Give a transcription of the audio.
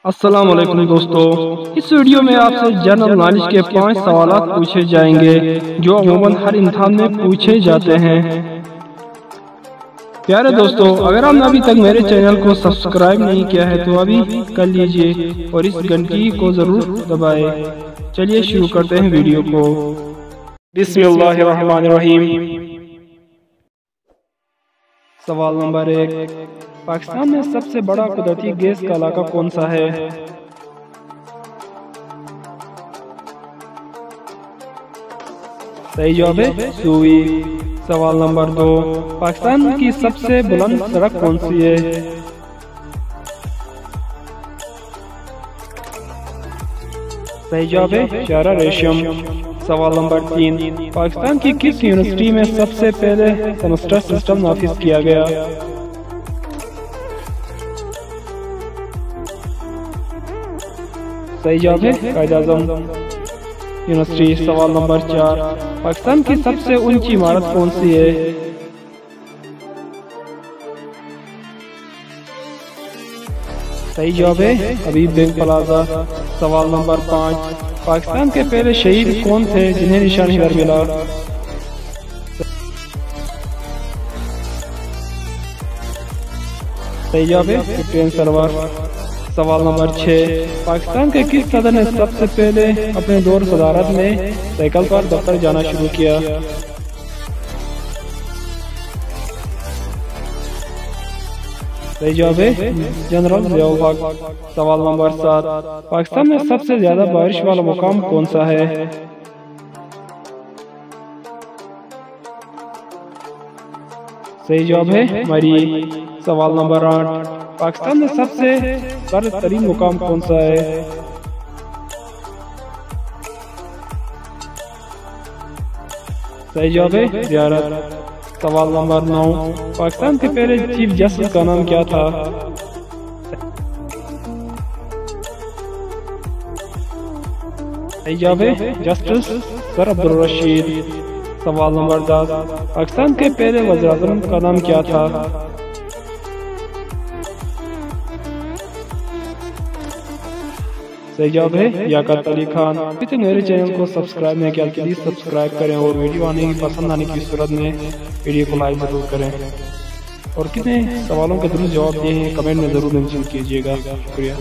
السلام علیکم دوستو، اس ویڈیو میں آپ سے جنرل نالج کے 5 سوالات پوچھے جائیں گے جو عموماً ہر امتحان میں پوچھے جاتے ہیں۔ پیارے دوستو، اگر آپ نے ابھی تک میرے چینل کو سبسکرائب نہیں کیا ہے تو ابھی کر لیجئے اور اس گھنٹی کو ضرور دبائیں۔ چلیے شروع کرتے ہیں ویڈیو کو۔ بسم اللہ الرحمن الرحیم۔ سوال نمبر 1، پاکستان میں سب سے بڑا قدرتی گیس کا علاقہ کون سا ہے؟ صحیح جواب ہے سوئی۔ سوال نمبر 2، پاکستان کی سب سے بلند سڑک کون سی ہے؟ صحیح جواب ہے شارع ریشم۔ سوال نمبر 3، پاکستان کی کس یونیورسٹی میں سب سے پہلے سیمسٹر سسٹم نافذ کیا گیا؟ صحیح جواب ہے قائد اعظم یونیورسٹی۔ سوال نمبر 4، پاکستان کی سب سے اونچی عمارت کون سی ہے؟ صحیح جواب ہے حبیب بینک پلازا۔ سوال نمبر 5، پاکستان کے پہلے شہید کون تھے جنہیں نشان ہنر ملا؟ صحیح جواب ہے کیپٹن سرور۔ سوال نمبر 6، پاکستان کے کس صدر نے سب سے پہلے اپنے دور صدارت میں سائیکل پر دفتر جانا شروع کیا؟ صحیح جواب ہے جنرل ضیاء الحق۔ سوال نمبر 7، پاکستان میں سب سے زیادہ بارش والا مقام کون سا ہے؟ صحیح جواب ہے مری۔ سوال نمبر 8، پاکستان میں سب سے سرد ترین مقام کون سا ہے؟ صحیح جواب ہے زیارت۔ سوال نمبر 9، پاکستان کے پہلے چیف جسٹس کا نام کیا تھا؟ صحیح جواب ہے جسٹس سر عبدالرشید۔ سوال نمبر 10، پاکستان کے پہلے وزیر اعظم کا نام کیا تھا؟ صحیح جواب ہے لیاقت علی خان۔ میرے چینل کو سبسکرائب نہیں کیا پلیز سبسکرائب کریں اور ویڈیو پسند آنے کی صورت میں ویڈیو کو لائک ضرور کریں، اور کتنے سوالوں کے درست جواب دیے ہیں کمنٹ میں ضرور مینشن کیجیے گا۔ شکریہ۔